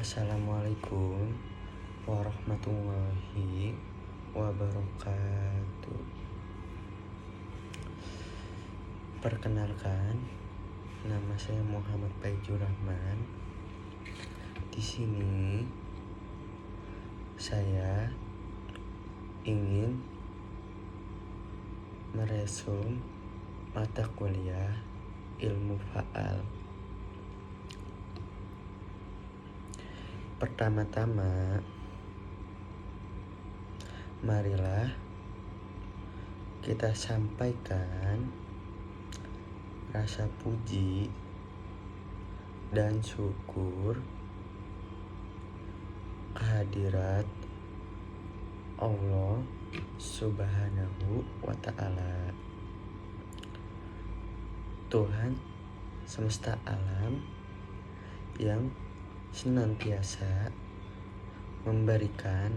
Assalamualaikum warahmatullahi wabarakatuh. Perkenalkan, nama saya Muhammad Baijur Rahman. Di sini saya ingin meresum mata kuliah ilmu faal. Pertama-tama, marilah kita sampaikan rasa puji dan syukur kehadirat Allah Subhanahu wa Ta'ala, Tuhan semesta alam yang senantiasa memberikan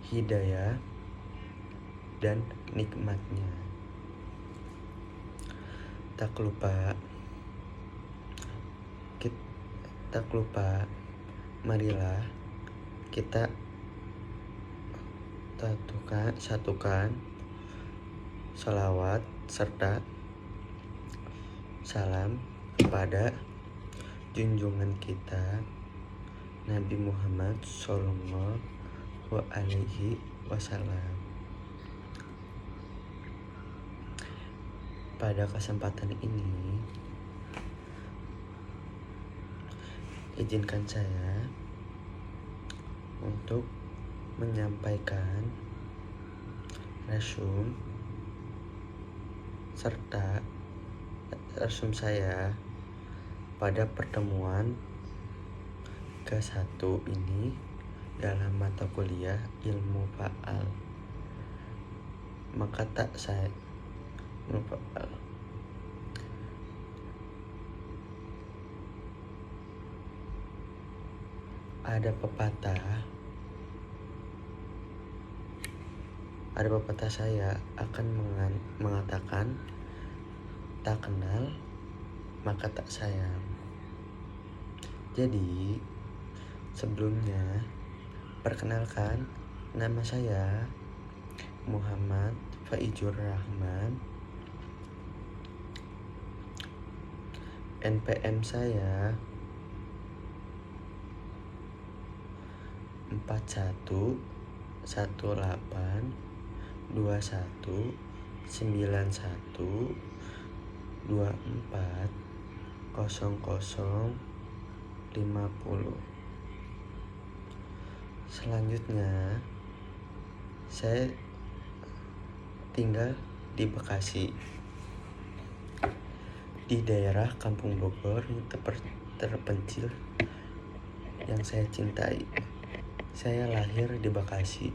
hidayah dan nikmatnya. Tak lupa, marilah kita satukan salawat serta salam kepada junjungan kita Nabi Muhammad Sallallahu Alaihi Wasallam. Pada kesempatan ini, izinkan saya untuk menyampaikan resum saya pada pertemuan ke-1 ini dalam mata kuliah ilmu faal. Maka ilmu faal. Ada pepatah saya akan mengatakan, tak kenal maka tak sayang. Jadi, sebelumnya perkenalkan, nama saya Muhammad Baijur Rahman. NPM saya 411821240050. Selanjutnya, saya tinggal di Bekasi, di daerah Kampung Bogor yang terpencil yang saya cintai. Saya lahir di Bekasi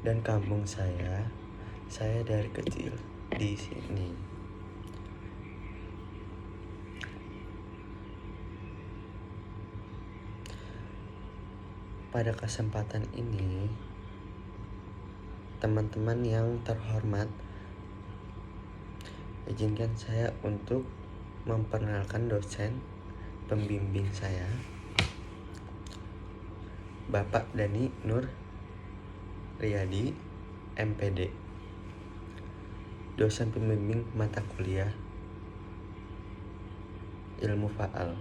dan kampung saya dari kecil di sini. Pada kesempatan ini, teman-teman yang terhormat, izinkan saya untuk memperkenalkan dosen pembimbing saya, Bapak Dani Nur Riyadi, MPD, dosen pembimbing mata kuliah ilmu faal.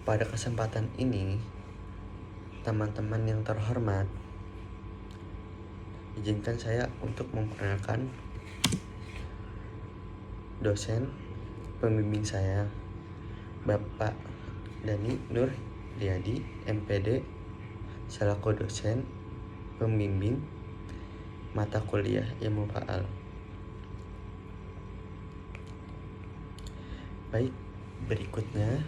Pada kesempatan ini, teman-teman yang terhormat, izinkan saya untuk memperkenalkan dosen pembimbing saya, Bapak Dani Nur Riyadi, MPD, selaku dosen pembimbing mata kuliah ilmu faal. Baik, berikutnya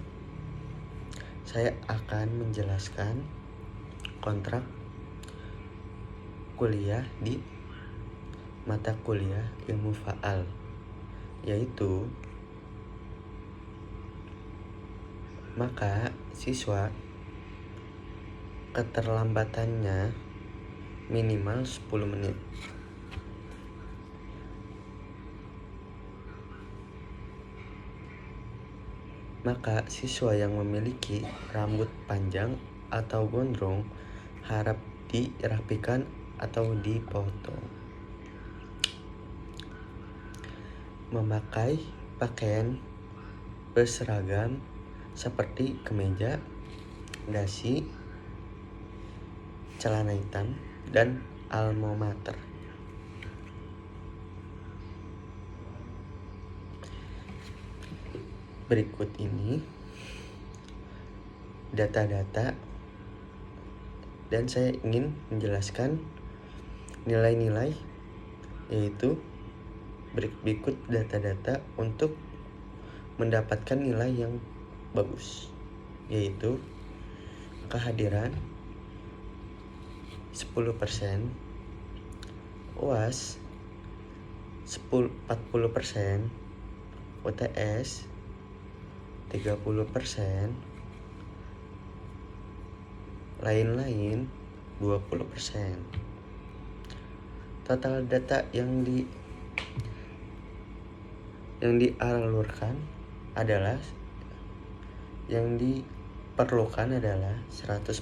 saya akan menjelaskan kontrak kuliah di mata kuliah ilmu faal, yaitu maka siswa keterlambatannya minimal 10 menit. Maka siswa yang memiliki rambut panjang atau gondrong harap dirapikan atau dipotong. Memakai pakaian berseragam seperti kemeja, dasi, celana hitam, dan alma mater. Berikut ini data-data dan saya ingin menjelaskan nilai-nilai, yaitu berikut data-data untuk mendapatkan nilai yang bagus, yaitu kehadiran 10%, UAS 40%, UTS 30%, lain-lain 20%. Total data yang dialurkan adalah yang diperlukan adalah 100%.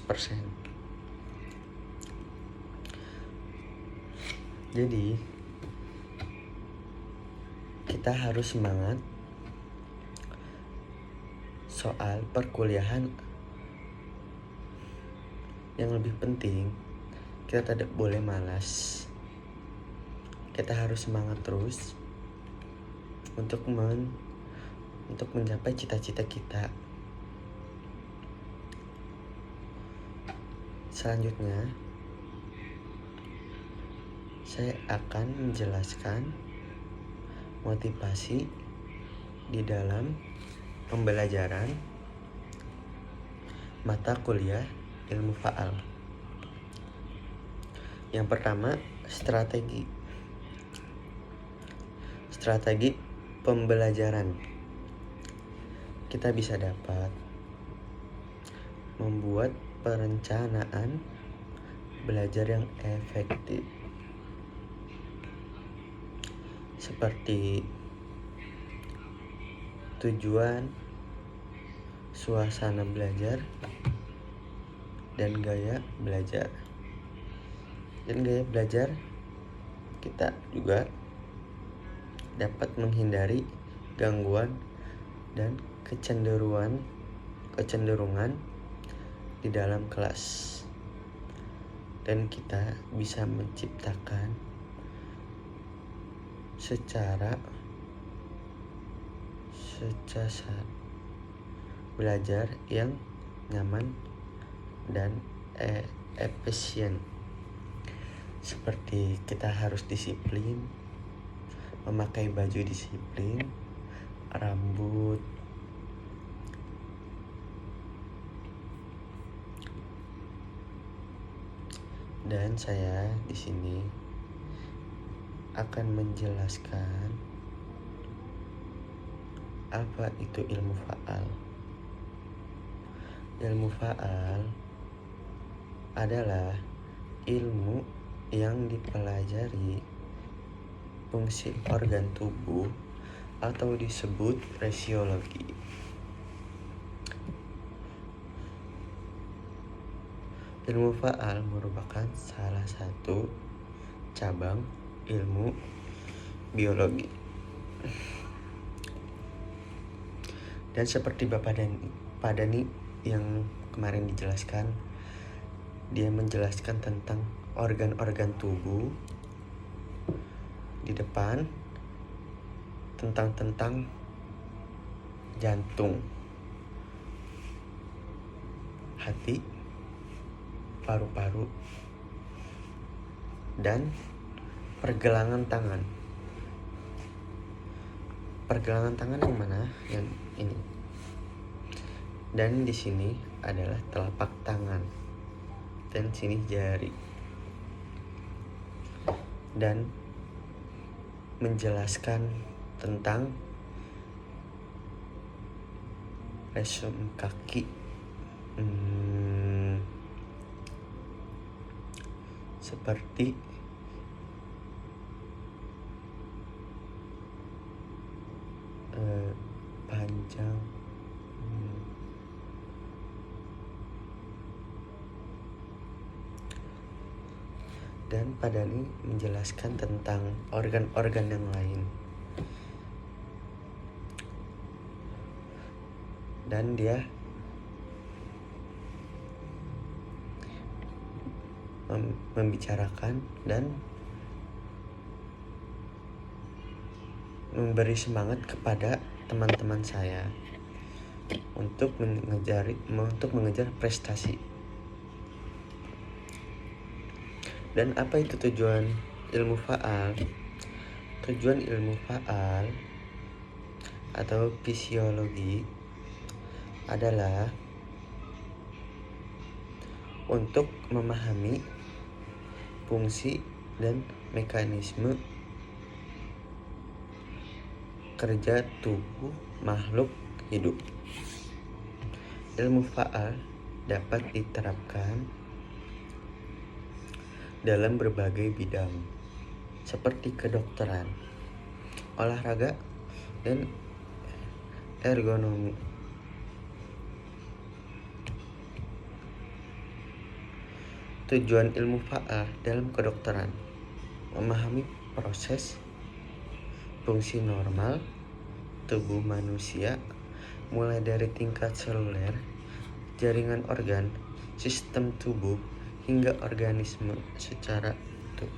Jadi kita harus semangat soal perkuliahan. Yang lebih penting, kita tidak boleh malas. Kita harus semangat terus untuk mencapai cita-cita kita. Selanjutnya, saya akan menjelaskan motivasi di dalam pembelajaran mata kuliah ilmu faal. Yang pertama, strategi pembelajaran. Kita bisa dapat membuat perencanaan belajar yang efektif, seperti tujuan, suasana belajar, dan gaya belajar. Dan gaya belajar kita juga dapat menghindari gangguan dan kecenderungan di dalam kelas. Dan kita bisa menciptakan secara belajar yang nyaman dan efisien. Seperti kita harus disiplin, memakai baju disiplin, rambut, dan saya di sini akan menjelaskan apa itu ilmu faal. Ilmu faal adalah ilmu yang dipelajari fungsi organ tubuh atau disebut resiologi. Ilmu faal merupakan salah satu cabang ilmu biologi. Dan seperti Bapak Dani yang kemarin dijelaskan, dia menjelaskan tentang organ-organ tubuh. Di depan tentang jantung, hati, paru-paru, dan pergelangan tangan. Pergelangan tangan yang mana? Yang ini. Dan di sini adalah telapak tangan. Dan sini jari. Dan menjelaskan tentang resum kaki, seperti panjang, dan Padani menjelaskan tentang organ-organ yang lain. Dan dia membicarakan dan memberi semangat kepada teman-teman saya untuk mengejar prestasi. Dan apa itu tujuan ilmu faal? Tujuan ilmu faal atau fisiologi adalah untuk memahami fungsi dan mekanisme kerja tubuh makhluk hidup. Ilmu faal dapat diterapkan dalam berbagai bidang seperti kedokteran, olahraga, dan ergonomi. Tujuan ilmu faal dalam kedokteran: memahami proses fungsi normal tubuh manusia, mulai dari tingkat seluler, jaringan organ, sistem tubuh, hingga organisme secara utuh.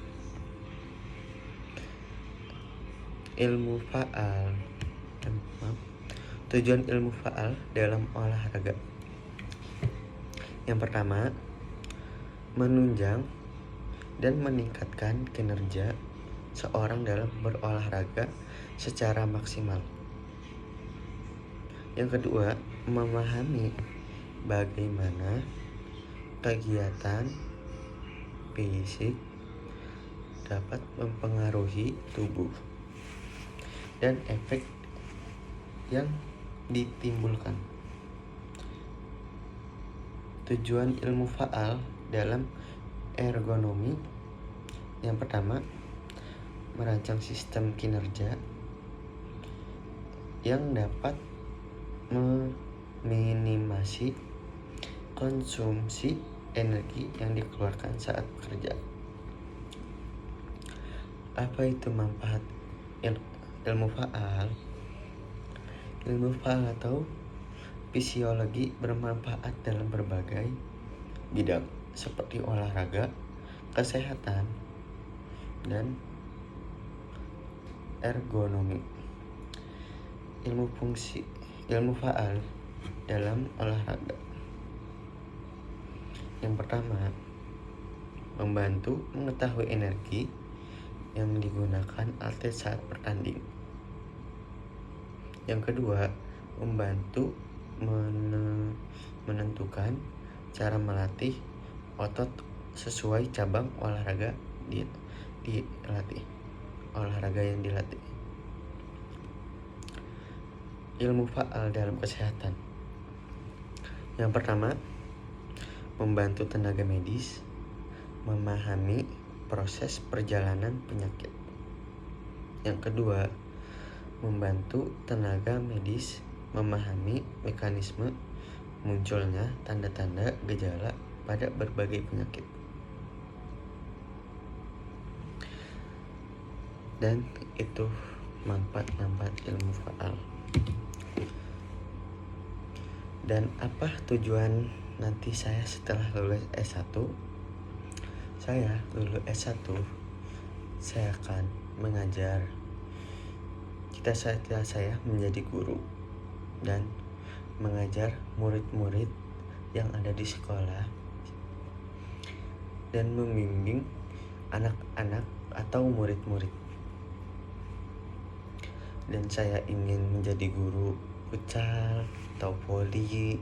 Tujuan ilmu faal dalam olahraga: yang pertama, menunjang dan meningkatkan kinerja seorang dalam berolahraga secara maksimal. Yang kedua, memahami bagaimana kegiatan fisik dapat mempengaruhi tubuh dan efek yang ditimbulkan. Tujuan ilmu faal dalam ergonomi: yang pertama, merancang sistem kinerja yang dapat meminimasi konsumsi energi yang dikeluarkan saat bekerja. Apa itu manfaat ilmu faal? Ilmu faal atau fisiologi bermanfaat dalam berbagai bidang seperti olahraga, kesehatan, dan ergonomi. Ilmu faal dalam olahraga: yang pertama, membantu mengetahui energi yang digunakan atlet saat bertanding. Yang kedua, membantu menentukan cara melatih otot sesuai cabang olahraga yang dilatih. Ilmu faal dalam kesehatan: yang pertama, membantu tenaga medis memahami proses perjalanan penyakit. Yang kedua, membantu tenaga medis memahami mekanisme munculnya tanda-tanda gejala pada berbagai penyakit. Dan itu manfaat ilmu faal. Dan apa tujuan nanti saya setelah lulus S1? Saya lulus S1, saya akan mengajar. Cita-cita saya menjadi guru dan mengajar murid-murid yang ada di sekolah dan membimbing anak-anak atau murid-murid. Dan saya ingin menjadi guru futsal atau voli.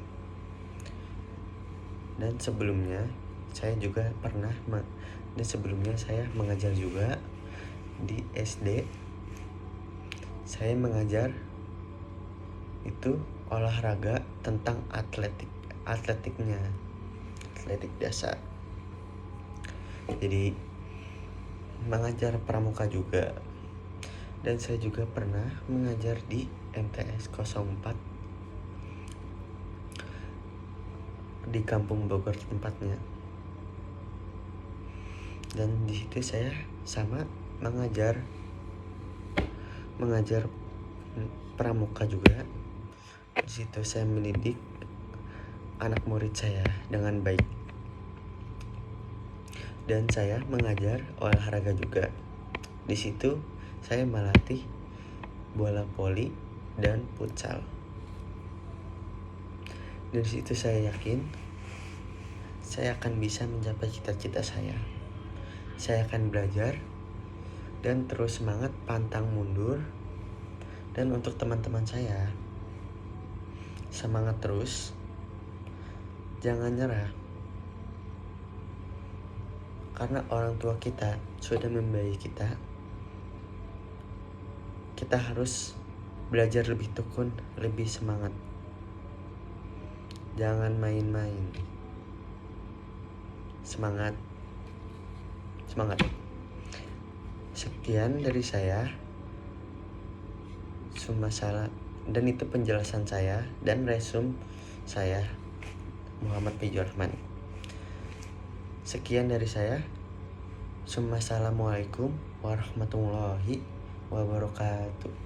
Dan sebelumnya saya mengajar juga di SD. Saya mengajar itu olahraga tentang atletik dasar. Jadi mengajar pramuka juga. Dan saya juga pernah mengajar di MTS 04 di Kampung Bogor tempatnya. Dan di situ saya sama mengajar pramuka juga. Di situ saya mendidik anak murid saya dengan baik. Dan saya mengajar olahraga juga. Di situ saya melatih bola voli dan futsal. Dari situ saya yakin saya akan bisa mencapai cita-cita saya. Saya akan belajar dan terus semangat pantang mundur. Dan untuk teman-teman saya, semangat terus, jangan nyerah. Karena orang tua kita sudah membiayai kita. Kita harus belajar lebih tekun, lebih semangat. Jangan main-main. Semangat. Semangat. Sekian dari saya. Masalah dan itu penjelasan saya dan resume saya, Muhammad Fijur Rahman. Sekian dari saya. Assalamualaikum warahmatullahi wabarakatuh.